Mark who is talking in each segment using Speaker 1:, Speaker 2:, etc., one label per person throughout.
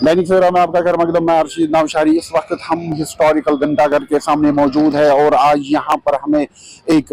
Speaker 1: दैनिक सवेरा में आपका खैर मकदम। मैं अर्शीद नौशारी। इस वक्त हम हिस्टोरिकल घंटाघर के सामने मौजूद है और आज यहाँ पर हमें एक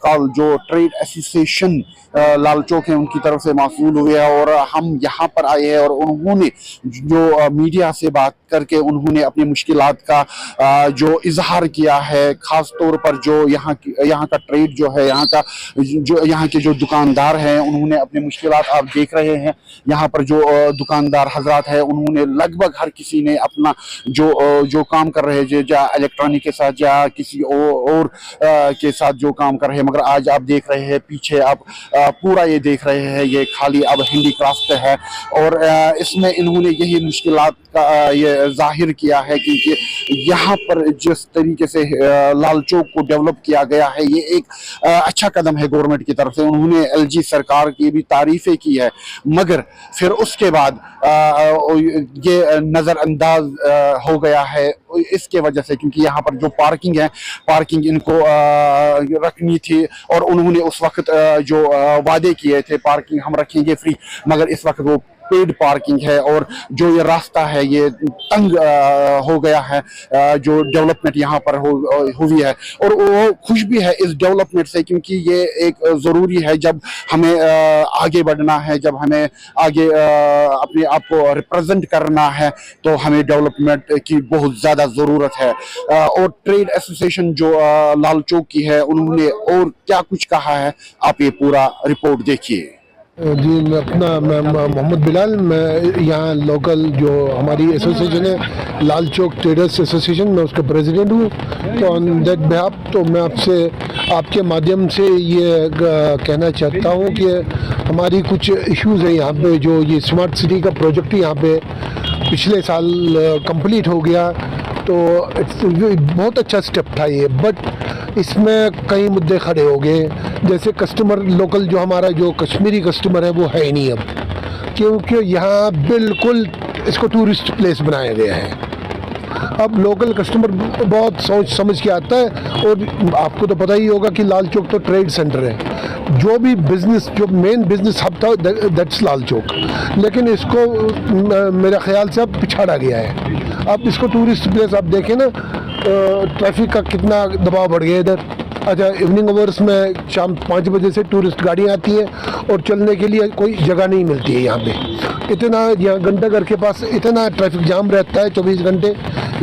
Speaker 1: कॉल जो ट्रेड एसोसिएशन लाल चौक है उनकी तरफ से मौसूल हुए है और हम यहाँ पर आए हैं और उन्होंने जो मीडिया से बात करके उन्होंने अपनी मुश्किलात का जो इजहार किया है, खास तौर पर जो यहाँ का ट्रेड जो है, यहाँ के जो दुकानदार हैं उन्होंने अपनी मुश्किलात आप देख रहे हैं। यहाँ पर जो दुकानदार हजरात है उन्होंने लगभग हर किसी ने अपना जो काम कर रहे हैं, या इलेक्ट्रॉनिक के साथ या किसी और के साथ जो काम कर रहे हैं, मगर आज आप देख रहे हैं पीछे आप पूरा ये देख रहे हैं, ये खाली अब हैंडीक्राफ्ट है और इसमें इन्होंने यही मुश्किलात का ये जाहिर किया है कि यहाँ पर जिस तरीके से लाल चौक को डेवलप किया गया है ये एक अच्छा कदम है गवर्नमेंट की तरफ से। उन्होंने एलजी सरकार की भी तारीफें की है, मगर फिर उसके बाद ये नज़रअंदाज हो गया है इसके वजह से, क्योंकि यहाँ पर जो पार्किंग इनको रखनी थी और उन्होंने उस वक्त जो वादे किए थे पार्किंग हम रखेंगे फ्री, मगर इस वक्त वो पेड पार्किंग है और जो ये रास्ता है ये तंग हो गया है। जो डेवलपमेंट यहाँ पर हुई है और वो खुश भी है इस डेवलपमेंट से, क्योंकि ये एक ज़रूरी है जब हमें आगे बढ़ना है, जब हमें आगे अपने आप को रिप्रेजेंट करना है तो हमें डेवलपमेंट की बहुत ज़्यादा ज़रूरत है। और ट्रेड एसोसिएशन जो लाल चौक की है उन्होंने और क्या कुछ कहा है, आप ये पूरा रिपोर्ट देखिए।
Speaker 2: जी, मैं मोहम्मद बिलाल, मैं यहाँ लोकल जो हमारी एसोसिएशन है लाल चौक ट्रेडर्स एसोसिएशन, मैं उसका प्रेसिडेंट हूँ। तो ऑन दैट बिहाफ तो मैं आपके माध्यम से ये कहना चाहता हूँ कि हमारी कुछ इश्यूज़ है यहाँ पे। जो ये स्मार्ट सिटी का प्रोजेक्ट यहाँ पे पिछले साल कंप्लीट हो गया, तो बहुत अच्छा स्टेप था ये, बट इसमें कई मुद्दे खड़े हो गए। जैसे कस्टमर लोकल जो हमारा जो कश्मीरी कस्टमर है वो है ही नहीं अब, क्योंकि यहाँ बिल्कुल इसको टूरिस्ट प्लेस बनाया गया है। अब लोकल कस्टमर बहुत सोच समझ के आता है और आपको तो पता ही होगा कि लाल चौक तो ट्रेड सेंटर है। जो भी बिजनेस, जो मेन बिजनेस हब था दैट्स लाल चौक, लेकिन इसको मेरे ख्याल से अब पिछाड़ा गया है। अब इसको टूरिस्ट प्लेस आप देखें ना, ट्रैफिक का कितना दबाव बढ़ गया इधर। अच्छा, इवनिंग आवर्स में शाम 5 बजे से टूरिस्ट गाड़ियाँ आती हैं और चलने के लिए कोई जगह नहीं मिलती है यहाँ पे। इतना यहाँ घंटाघर के पास इतना ट्रैफिक जाम रहता है 24 घंटे,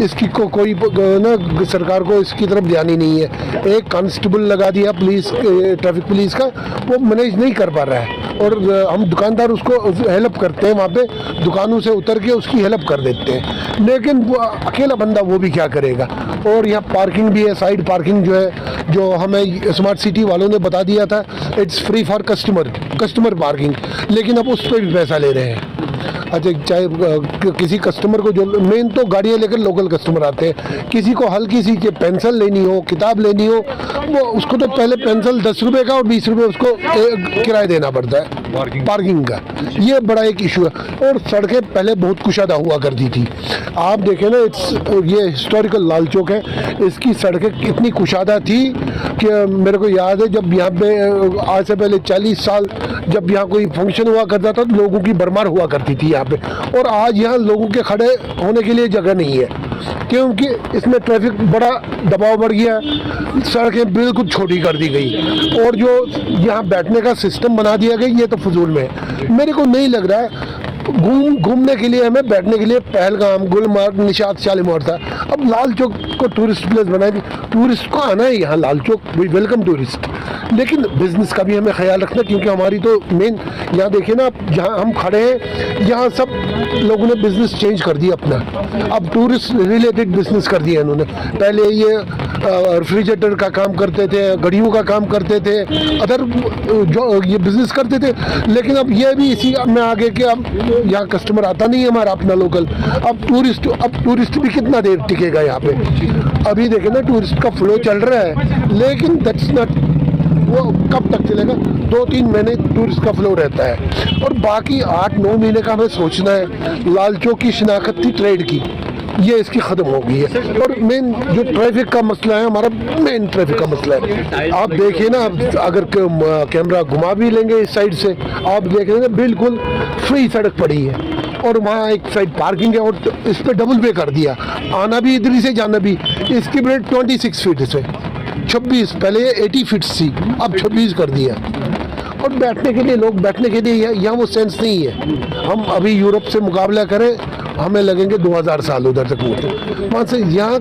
Speaker 2: इसकी कोई ना सरकार को इसकी तरफ ध्यान ही नहीं है। एक कांस्टेबल लगा दिया पुलिस, ट्रैफिक पुलिस का, वो मैनेज नहीं कर पा रहा है और हम दुकानदार उसको हेल्प करते हैं, वहाँ पे दुकानों से उतर के उसकी हेल्प कर देते हैं, लेकिन वो अकेला बंदा वो भी क्या करेगा। और यहाँ पार्किंग भी है, साइड पार्किंग जो है, जो हमें स्मार्ट सिटी वालों ने बता दिया था it's free for customer parking, लेकिन अब उस पर भी पैसा ले रहे हैं। अच्छा, चाहे किसी कस्टमर को, जो मेन तो गाड़ियाँ लेकर लोकल कस्टमर आते हैं, किसी को हल्की सी पेंसिल लेनी हो, किताब लेनी हो, वो उसको तो पहले पेंसिल 10 रुपये का और 20 रुपये उसको किराया देना पड़ता है पार्किंग का। ये बड़ा एक इशू है। और सड़कें पहले बहुत कुशादा हुआ करती थी, आप देखें ना, ये हिस्टोरिकल लाल चौक है, इसकी सड़कें इतनी कुशादा थी कि मेरे को याद है जब यहाँ पे आज से पहले 40 साल जब यहाँ कोई फंक्शन हुआ करता था तो लोगों की भरमार हुआ करती थी यहाँ पे, और आज यहाँ लोगों के खड़े होने के लिए जगह नहीं है, क्योंकि इसमें ट्रैफिक बड़ा दबाव बढ़ गया, सड़कें बिल्कुल छोटी कर दी गई और जो यहाँ बैठने का सिस्टम बना दिया गया ये तो फजूल में है। मेरे को नहीं लग रहा है घूमने के लिए, हमें बैठने के लिए पहलगाम, गुलमर्ग, निशात, शालीमार था, अब लाल चौक को टूरिस्ट प्लेस बना दी। टूरिस्ट को आना है यहाँ Lal Chowk, we welcome tourist, लेकिन बिजनेस का भी हमें ख्याल रखना, क्योंकि हमारी तो मेन यहाँ देखिए ना, जहाँ हम खड़े हैं यहाँ सब लोगों ने बिजनेस चेंज कर दिया अपना, अब टूरिस्ट रिलेटेड बिजनेस कर दिया इन्होंने। पहले ये रेफ्रिजरेटर का काम करते थे, घड़ियों का काम करते थे, अदर जो ये बिजनेस करते थे, लेकिन अब ये भी इसी में आगे के अब यहाँ कस्टमर आता नहीं है हमारा अपना लोकल, अब टूरिस्ट भी कितना देर टिकेगा यहाँ पे। अभी देखें ना टूरिस्ट का फ्लो चल रहा है, लेकिन दैट्स नॉट, वो कब तक चलेगा? 2-3 महीने टूरिस्ट का फ्लो रहता है और बाकी 8-9 महीने का हमें सोचना है। लाल चौक की शिनाख्त थी ट्रेड की, ये इसकी ख़त्म हो गई है। और मेन जो ट्रैफिक का मसला है हमारा, मेन ट्रैफिक का मसला है, आप देखिए ना, अगर कैमरा घुमा भी लेंगे इस साइड से, आप देख लेंगे बिल्कुल फ्री सड़क पड़ी है और वहाँ एक साइड पार्किंग है और इस पे डबल पे कर दिया, आना भी इधर ही से जाना भी। इसकी ब्रेड 26 फीट से 26, पहले 80 फीट थी, अब 26 कर दिया। और बैठने के लिए लोग बैठने के लिए यहाँ वो सेंस नहीं है। हम अभी यूरोप से मुकाबला करें, हमें लगेंगे 2000 साल उधर तक होते, वहाँ से यहाँ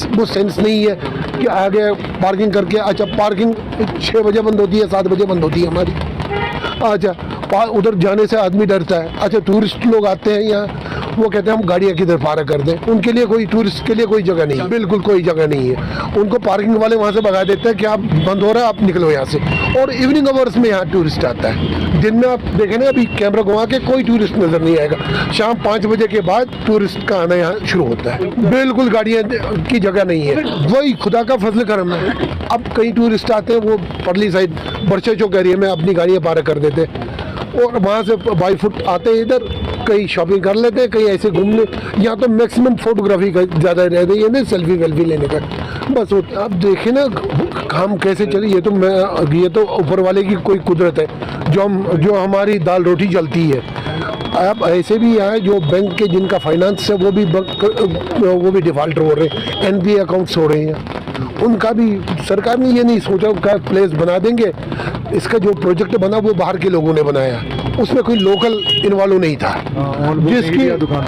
Speaker 2: वो सेंस नहीं है कि आगे पार्किंग करके। अच्छा, पार्किंग 6 बजे बंद होती है, 7 बजे बंद होती है हमारी। अच्छा, उधर जाने से आदमी डरता है। अच्छा, टूरिस्ट लोग आते हैं यहाँ, वो कहते हैं हम गाड़ियाँ किधर पार्क कर दें, उनके लिए कोई टूरिस्ट के लिए कोई जगह नहीं है, बिल्कुल कोई जगह नहीं है। उनको पार्किंग वाले वहाँ से भगा देते हैं कि आप बंद हो रहा है, आप निकलो यहाँ से। और इवनिंग आवर्स में यहाँ टूरिस्ट आता है। दिन में आप देखें ना, अभी कैमरा घुमा के कोई टूरिस्ट नजर नहीं आएगा। शाम 5 बजे के बाद टूरिस्ट का आना यहाँ शुरू होता है, बिल्कुल गाड़ियाँ की जगह नहीं है। वही खुदा का फजल करम है। अब कई टूरिस्ट आते हैं, वो परली साइड बरछे चौक एरिया में अपनी गाड़ियाँ पार्क कर देते हैं और वहाँ से बाई फुट आते हैं इधर, कहीं शॉपिंग कर लेते हैं, कहीं ऐसे घूमने। यहाँ तो मैक्सिमम फोटोग्राफी का ज़्यादा रह रही है ना, सेल्फी वेल्फी लेने का बस। अब देखे ना काम कैसे चले। ये तो ऊपर वाले की कोई कुदरत है जो हमारी दाल रोटी चलती है। अब ऐसे भी यहाँ जो बैंक के जिनका फाइनेंस है वो भी डिफॉल्टर हो रहे हैं, NPA अकाउंट्स हो रहे हैं। उनका भी सरकार ने ये नहीं सोचा क्या प्लेस बना देंगे। इसका जो प्रोजेक्ट बना वो बाहर के लोगों ने बनाया, उसमें कोई लोकल इन्वॉल्व नहीं था।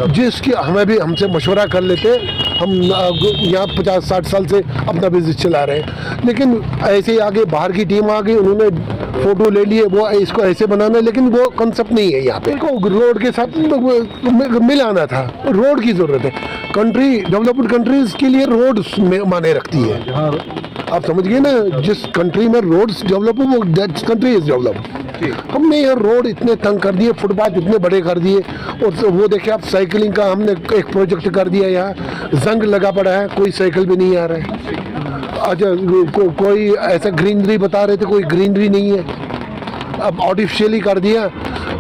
Speaker 2: जिसकी हमसे मशवरा कर लेते, हम यहाँ 50-60 साल से अपना बिजनेस चला रहे हैं, लेकिन ऐसे ही आगे बाहर की टीम आ गई, उन्होंने फोटो ले लिए, वो इसको ऐसे बनाना, लेकिन वो कंसेप्ट नहीं है यहाँ पे। रोड के साथ मिल आना था, रोड की जरूरत है। कंट्री डेवलप्ड कंट्रीज के लिए रोड माने रखती है। आप समझ गए ना, जिस कंट्री में रोड्स डेवलप हो वो दैट कंट्री इज डेवलप। हमने यहाँ रोड इतने तंग कर दिए, फुटपाथ इतने बड़े कर दिए, और वो देखिए आप साइकिलिंग का हमने एक प्रोजेक्ट कर दिया, यहाँ जंग लगा पड़ा है, कोई साइकिल भी नहीं आ रहा है। अच्छा, कोई ऐसा ग्रीनरी बता रहे थे, कोई ग्रीनरी नहीं है। अब आर्टिफिशियली कर दिया।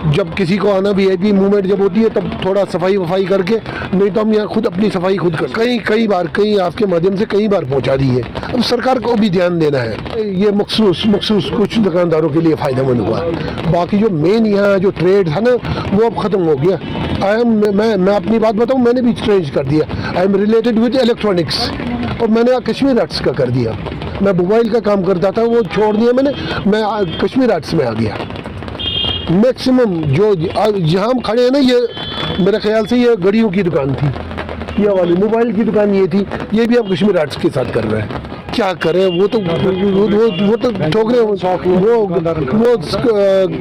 Speaker 2: जब किसी को आना VIP मूवमेंट जब होती है तब थोड़ा सफाई वफाई करके, नहीं तो हम यहाँ खुद अपनी सफाई खुद कर कई बार आपके माध्यम से कई बार पहुँचा दी है। अब सरकार को भी ध्यान देना है। ये मखसूस कुछ दुकानदारों के लिए फ़ायदेमंद हुआ, बाकी जो मेन यहाँ जो ट्रेड था ना वो अब ख़त्म हो गया। मैं अपनी बात बताऊँ, मैंने भी चेंज कर दिया। I am related with electronics, और मैंने कश्मीर आर्ट्स का कर दिया। मैं मोबाइल का काम करता था, वो छोड़ दिया मैंने, मैं कश्मीर आर्ट्स में आ गया। मैक्सिमम जो जहाँ हम खड़े हैं ना, ये मेरे ख्याल से ये घड़ियों की दुकान थी, ये वाली मोबाइल की दुकान ये थी, ये भी आप कश्मीर आर्ट्स के साथ कर रहे हैं। क्या करें, वो तो ठोकरे, वो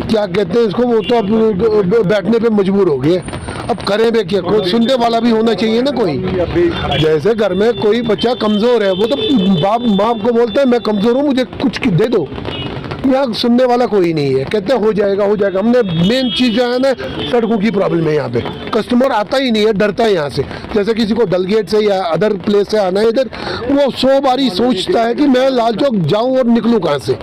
Speaker 2: क्या कहते हैं इसको, वो तो अब बैठने पे मजबूर हो गए। अब करें भी क्या, कोई सुनने वाला भी होना चाहिए ना कोई। जैसे घर में कोई बच्चा कमज़ोर है, वो तो बाप को बोलता है मैं कमज़ोर हूँ, मुझे कुछ दे दो। यहाँ सुनने वाला कोई नहीं है, कहते हैं हो जाएगा। हमने मेन चीज़ जो है ना, सड़कों की प्रॉब्लम है यहाँ पे। कस्टमर आता ही नहीं है, डरता है यहाँ से। जैसे किसी को डलगेट से या अदर प्लेस से आना है इधर, वो 100 बारी सोचता है कि मैं लाल चौक जाऊँ और निकलूँ कहाँ से,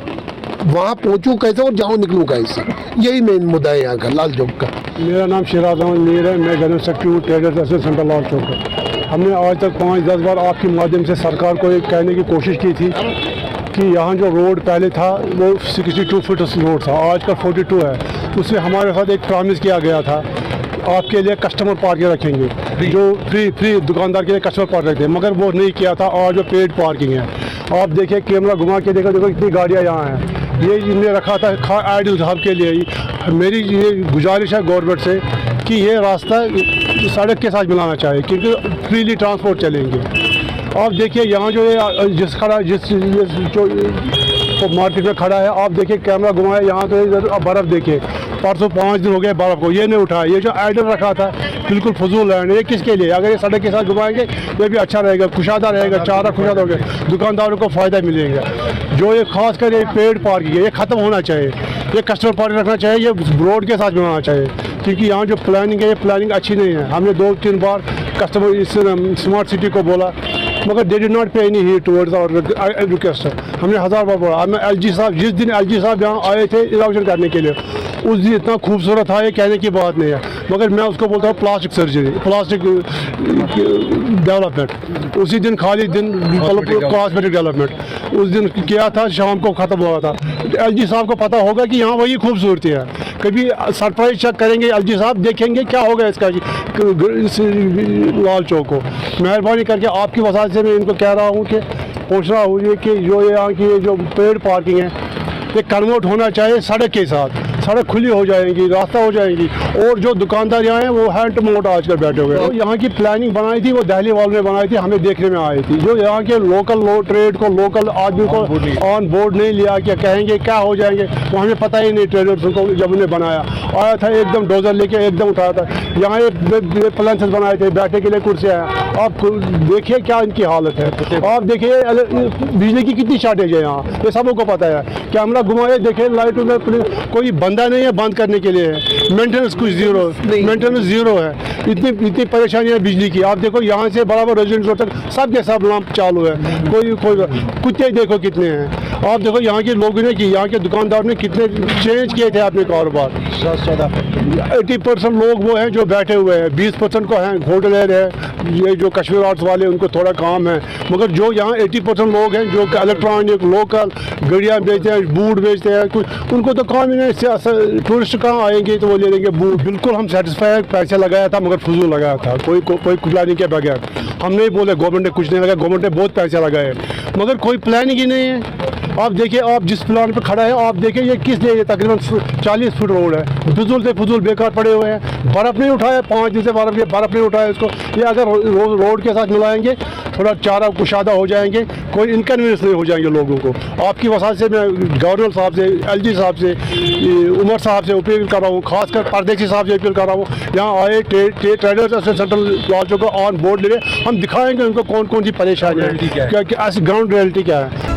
Speaker 2: वहाँ पहुँचूँ कैसे और जाऊँ निकलूँ कैसे। यही मेन मुद्दा है यहाँ का, लाल चौक का।
Speaker 3: मेरा नाम शिराज अहमद मीर है, मैं जनरल सेक्रेटरी हूँ ट्रेडर्स एसोसिएशन लाल चौक का। हमने आज तक 5-10 बार आपके माध्यम से सरकार को एक कहने की कोशिश की थी कि यहाँ जो रोड पहले था वो 62 फीट रोड था, आज का 42 है। उसमें हमारे साथ एक प्रॉमिस किया गया था, आपके लिए कस्टमर पार्किंग रखेंगे, जो फ्री दुकानदार के लिए कस्टमर पार्किंग रखते हैं, मगर वो नहीं किया था। और जो पेड पार्किंग है, आप देखिए कैमरा घुमा के देखो इतनी गाड़ियाँ यहाँ हैं। ये इन्हें रखा था आइडल साहब के लिए। मेरी ये गुजारिश है गवर्नमेंट से कि ये रास्ता सड़क के साथ मिलाना चाहिए, क्योंकि फ्रीली ट्रांसपोर्ट चलेंगे। आप देखिए यहाँ जो जो मार्केट में खड़ा है, आप देखिए कैमरा घुमाए, यहाँ तो इधर बर्फ़ देखिए, परसों 5 दिन हो गए बर्फ़ को, ये नहीं उठा। ये जो आइडल रखा था बिल्कुल फजूल लैंड, ये किसके लिए? अगर ये सड़क के साथ घुमाएंगे ये भी अच्छा रहेगा, कुशादा रहेगा, चारा कुशादा हो गया, दुकानदारों को फ़ायदा मिलेगा। जो ये खास कर ये पेड पार्किंग है, ये ख़त्म होना चाहिए। ये कस्टमर पार्किंग रखना चाहिए, ये रोड के साथ बनाना चाहिए, क्योंकि यहाँ जो प्लानिंग है ये प्लानिंग अच्छी नहीं है। हमने 2-3 बार कस्टमर इस स्मार्ट सिटी को बोला, मगर they did not pay any heed towards our request. हमने 1000 बार बोला। हमें LG साहब, जिस दिन LG साहब यहाँ आए थे इनॉग्रेशन करने के लिए, उस दिन इतना खूबसूरत था, ये कहने की बात नहीं है। मगर मैं उसको बोलता हूँ प्लास्टिक सर्जरी, प्लास्टिक डेवलपमेंट। उसी दिन खाली दिन कॉस्मेटिक डेवलपमेंट उस दिन किया था, शाम को ख़त्म हुआ था। एलजी साहब को पता होगा कि यहाँ वही खूबसूरती है। कभी सरप्राइज चेक करेंगे एलजी साहब, देखेंगे क्या होगा इसका इस लाल चौक को। मेहरबानी करके आपकी वसात से मैं इनको कह रहा हूँ कि पूछ रहा हूँ ये कि जो यहाँ की जो पेड पार्किंग है ये कन्वर्ट होना चाहिए सड़क के साथ, सड़क खुली हो जाएगी, रास्ता हो जाएगी। और जो दुकानदार यहाँ हैं वो हैंड टू माउथ आजकल बैठे हुए हैं। तो यहाँ की प्लानिंग बनाई थी वो दिल्ली वालों ने बनाई थी, हमें देखने में आई थी। जो यहाँ के लोकल ट्रेड को, लोकल आदमी को ऑन बोर्ड नहीं लिया, क्या कहेंगे क्या हो जाएंगे, वो हमें पता ही नहीं। ट्रेडर्स को जब उन्हें बनाया आया था एकदम डोजर लेके एकदम उठाया था। यहाँ ये प्लान्स बनाए थे, बैठने के लिए कुर्सियाँ हैं। आप देखिए क्या इनकी हालत है। आप देखिए बिजली की कितनी शॉर्टेज है यहाँ, ये सबको पता है। कैमरा घुमाए देखे, लाइट में कोई बंदा नहीं है बंद करने के लिए, मेंटेनेंस कुछ जीरो, मेंटेनेंस जीरो है। इतनी परेशानी है बिजली की। आप देखो यहाँ से बराबर रेजिडेंट तक सब के सब लैंप चालू है। कोई कुत्ते देखो कितने हैं। आप देखो यहाँ के लोगों ने कि यहाँ के दुकानदार ने कितने चेंज किए थे अपने कारोबार। 80% लोग वो हैं जो बैठे हुए हैं, 20% को हैं होटलर है, ये जो कश्मीर आर्ट्स वाले उनको थोड़ा काम है। मगर जो यहाँ 80% लोग हैं जो इलेक्ट्रॉनिक लोकल गड़ियाँ बेचते हैं, बूट बेचते हैं, कुछ उनको तो काम ही नहीं। टूरिस्ट कहाँ आएंगे तो वो ले लेंगे बूट। बिल्कुल हम सेटिस्फाई, पैसे लगाया था मगर फजूल लगाया था, कोई प्लानिंग के बगैर। हम नहीं बोले गवर्नमेंट ने कुछ नहीं लगाया, गवर्नमेंट ने बहुत पैसे लगाए मगर कोई प्लानिंग ही नहीं है। आप देखिए, आप जिस प्लान पर खड़ा है आप देखिए ये किस लिए, ये तकरीबन 40 फुट रोड है, फजूल से फजूल बेकार पड़े हुए हैं। बर्फ़ नहीं उठाया, 5 दिन से बर्फ़ नहीं उठाया इसको। ये अगर रोड के साथ मिलाएंगे थोड़ा चारा कुशादा हो जाएंगे, कोई इनकन्वीनियंस नहीं हो जाएंगे लोगों को। आपकी वजह से मैं गवर्नर साहब से, एलजी साहब से, उमर साहब से अपील कर रहा हूँ, खासकर परदेसी साहब से अपील कर रहा हूँ। यहाँ आए ट्रेडर्स सेंट्रल लाल चौक को ऑन बोर्ड ले, हम दिखाएंगे उनको कौन कौन सी परेशानी है, क्या ऐसी ग्राउंड रियलिटी क्या है।